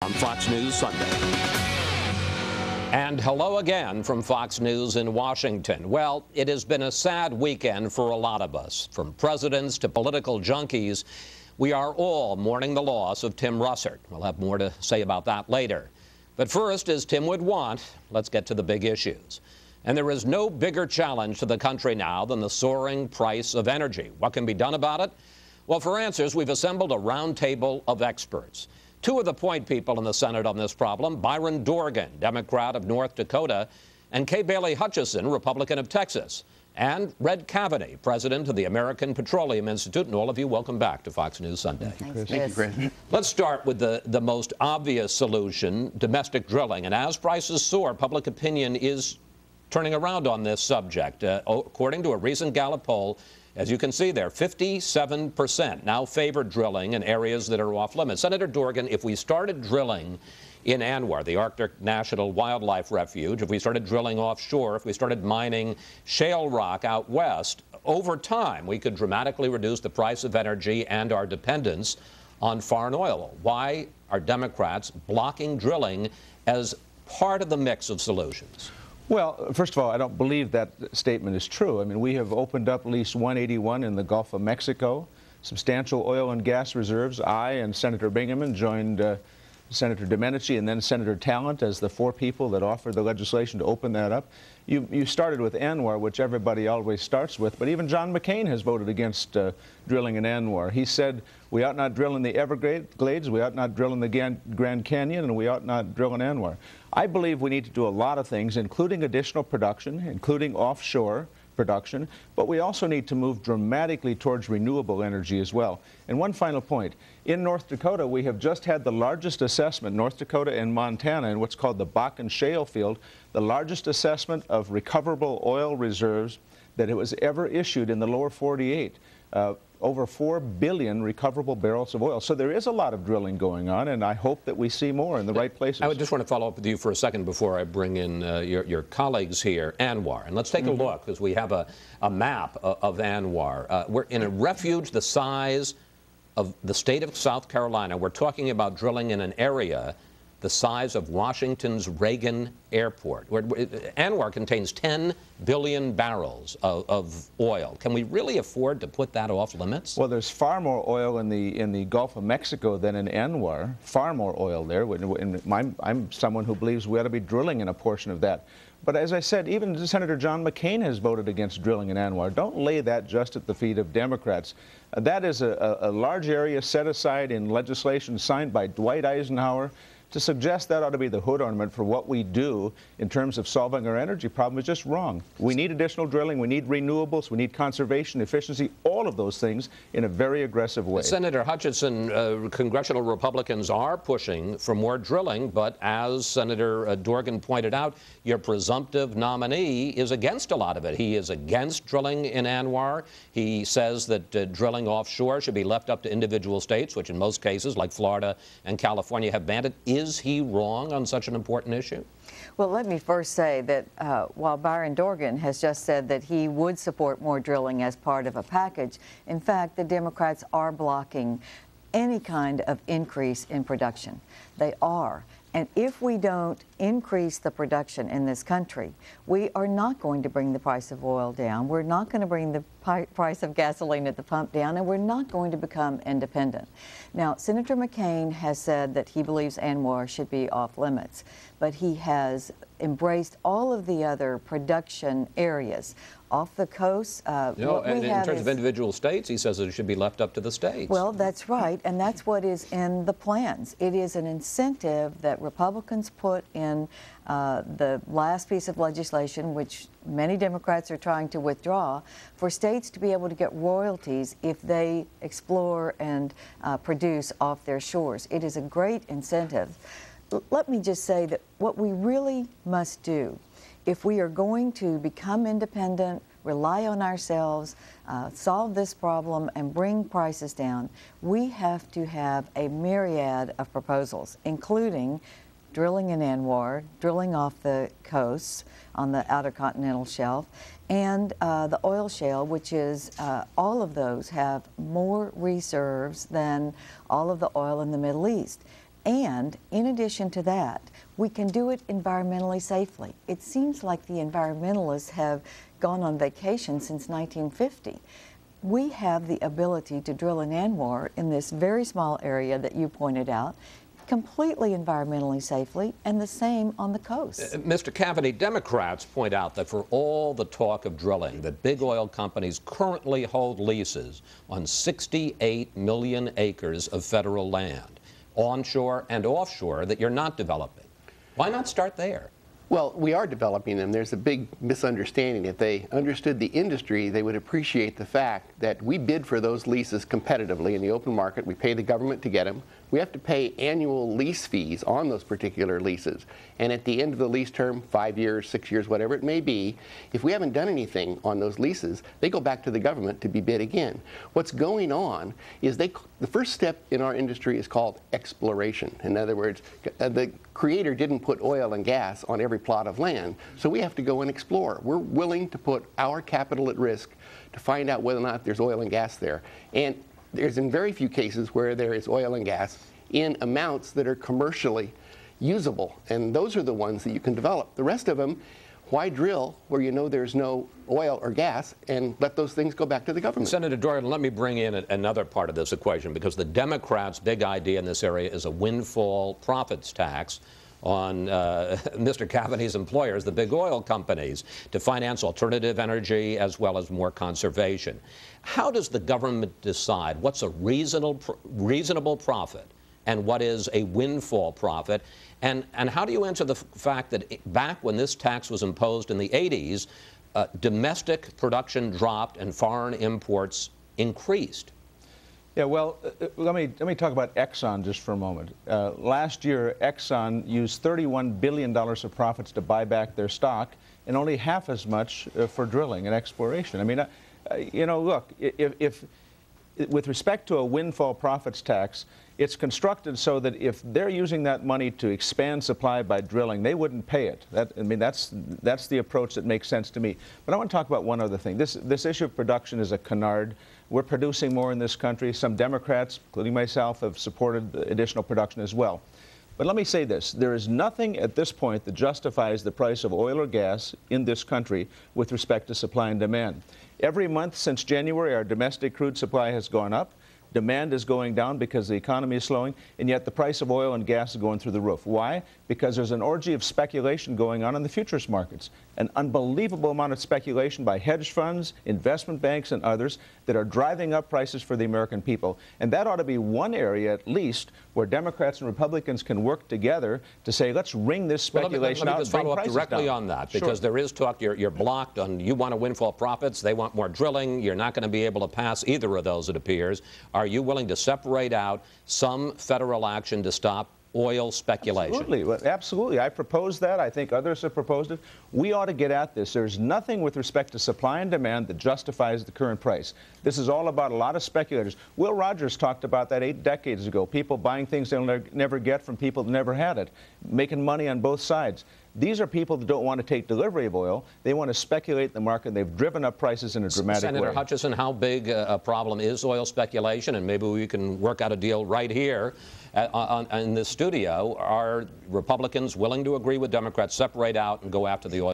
on Fox News Sunday. And hello again from Fox News in Washington. Well, it has been a sad weekend for a lot of us, from presidents to political junkies. We are all mourning the loss of Tim Russert. We'll have more to say about that later. But first, as Tim would want, let's get to the big issues. And there is no bigger challenge to the country now than the soaring price of energy. What can be done about it? Well, for answers, we've assembled a roundtable of experts. Two of the point people in the Senate on this problem, Byron Dorgan, Democrat of North Dakota, and Kay Bailey Hutchison, Republican of Texas, and Red Cavaney, president of the American Petroleum Institute. And all of you, welcome back to Fox News Sunday. Thank you, Chris. Let's start with the most obvious solution, domestic drilling. And as prices soar, public opinion is turning around on this subject. According to a recent Gallup poll, as you can see there, 57% now favor drilling in areas that are off limits. Senator Dorgan, if we started drilling in ANWR, the Arctic National Wildlife Refuge, if we started drilling offshore, if we started mining shale rock out west, over time we could dramatically reduce the price of energy and our dependence on foreign oil. Why are Democrats blocking drilling as part of the mix of solutions? Well, first of all, I don't believe that statement is true. I mean, we have opened up Lease 181 in the Gulf of Mexico, substantial oil and gas reserves. I and Senator Bingaman joined Senator Domenici and then Senator Talent as the four people that offered the legislation to open that up. You started with ANWR, which everybody always starts with, but even John McCain has voted against drilling in ANWR. He said we ought not drill in the Everglades, we ought not drill in the Grand Canyon, and we ought not drill in ANWR. I believe we need to do a lot of things, including additional production, including offshore production, but we also need to move dramatically towards renewable energy as well. And one final point. In North Dakota, we have just had the largest assessment, North Dakota and Montana, in what's called the Bakken Shale Field, the largest assessment of recoverable oil reserves that it was ever issued in the lower 48. Over 4 billion recoverable barrels of oil. So there is a lot of drilling going on, and I hope that we see more in the right places. I would just want to follow up with you for a second before I bring in your colleagues here, ANWR. And let's take a look, because we have a map of ANWR. We're in a refuge the size of the state of South Carolina. We're talking about drilling in an area the size of Washington's Reagan Airport. ANWR contains 10 billion barrels of oil. Can we really afford to put that off limits? Well, there's far more oil in the Gulf of Mexico than in ANWR. Far more oil there. I'm someone who believes we ought to be drilling in a portion of that. But as I said, even Senator John McCain has voted against drilling in ANWR. Don't lay that just at the feet of Democrats. That is a large area set aside in legislation signed by Dwight Eisenhower. To suggest that ought to be the hood ornament for what we do in terms of solving our energy problem is just wrong. We need additional drilling, we need renewables, we need conservation, efficiency, all of those things in a very aggressive way. Senator Hutchison, congressional Republicans are pushing for more drilling, but as Senator Dorgan pointed out, your presumptive nominee is against a lot of it. He is against drilling in ANWR. He says that drilling offshore should be left up to individual states, which in most cases, like Florida and California, have banned it. Is he wrong on such an important issue? Well, let me first say that while Byron Dorgan has just said that he would support more drilling as part of a package, in fact, the Democrats are blocking any kind of increase in production. They are. And if we don't increase the production in this country, we are not going to bring the price of oil down. We're not going to bring the price of gasoline at the pump down, and we're not going to become independent. Now, Senator McCain has said that he believes ANWR should be off limits, but he has embraced all of the other production areas off the coast. And in terms of individual states, he says it should be left up to the states. Well, that's right, and that's what is in the plans. It is an incentive that Republicans put in the last piece of legislation, which many Democrats are trying to withdraw, for states to be able to get royalties if they explore and produce off their shores. It is a great incentive. Let me just say that what we really must do, if we are going to become independent, rely on ourselves, solve this problem, and bring prices down, we have to have a myriad of proposals, including drilling in ANWR, drilling off the coasts on the outer continental shelf, and the oil shale, which is, all of those have more reserves than all of the oil in the Middle East. And in addition to that, we can do it environmentally safely. It seems like the environmentalists have gone on vacation since 1950. We have the ability to drill in Anwar in this very small area that you pointed out, completely environmentally safely, and the same on the coast. Mr. Cavity, Democrats point out that for all the talk of drilling, that big oil companies currently hold leases on 68 million acres of federal land, onshore and offshore, that you're not developing. Why not start there? Well, we are developing them. There's a big misunderstanding. If they understood the industry, they would appreciate the fact that we bid for those leases competitively in the open market. We pay the government to get them. We have to pay annual lease fees on those particular leases. And at the end of the lease term, 5 years, 6 years, whatever it may be, if we haven't done anything on those leases, they go back to the government to be bid again. What's going on is the first step in our industry is called exploration. In other words, the creator didn't put oil and gas on every plot of land, so we have to go and explore. We're willing to put our capital at risk to find out whether or not there's oil and gas there. And there's in very few cases where there is oil and gas in amounts that are commercially usable, and those are the ones that you can develop. The rest of them, why drill where you know there's no oil or gas and let those things go back to the government? Senator Dorgan, let me bring in another part of this equation, because the Democrats' big idea in this area is a windfall profits tax on Mr. Cavity's employers, the big oil companies, to finance alternative energy as well as more conservation. How does the government decide what's a reasonable profit and what is a windfall profit? And how do you answer the fact that back when this tax was imposed in the 80s, domestic production dropped and foreign imports increased? Yeah, well, let me talk about Exxon just for a moment. Last year, Exxon used $31 billion of profits to buy back their stock, and only half as much for drilling and exploration. I mean, you know, look, if with respect to a windfall profits tax, it's constructed so that if they're using that money to expand supply by drilling, they wouldn't pay it. I mean, that's the approach that makes sense to me. But I want to talk about one other thing. This issue of production is a canard. We're producing more in this country. Some Democrats, including myself, have supported additional production as well. But let me say this. There is nothing at this point that justifies the price of oil or gas in this country with respect to supply and demand. Every month since January, our domestic crude supply has gone up. Demand is going down because the economy is slowing, and yet the price of oil and gas is going through the roof. Why? Because there's an orgy of speculation going on in the futures markets. An unbelievable amount of speculation by hedge funds, investment banks, and others that are driving up prices for the American people. And that ought to be one area, at least, where Democrats and Republicans can work together to say, let's wring this speculation out and bring prices down. Let me just follow up directly on that, because there is talk, you're blocked on, you want to windfall profits, they want more drilling, you're not going to be able to pass either of those, it appears. Are you willing to separate out some federal action to stop oil speculation? Absolutely. Absolutely. I proposed that. I think others have proposed it. We ought to get at this. There's nothing with respect to supply and demand that justifies the current price. This is all about a lot of speculators. Will Rogers talked about that 8 decades ago, people buying things they'll never get from people that never had it, making money on both sides. These are people that don't want to take delivery of oil. They want to speculate in the market. They've driven up prices in a dramatic way. Senator Hutchison, how big a problem is oil speculation? And maybe we can work out a deal right here in this studio. Are Republicans willing to agree with Democrats, separate out and go after the oil?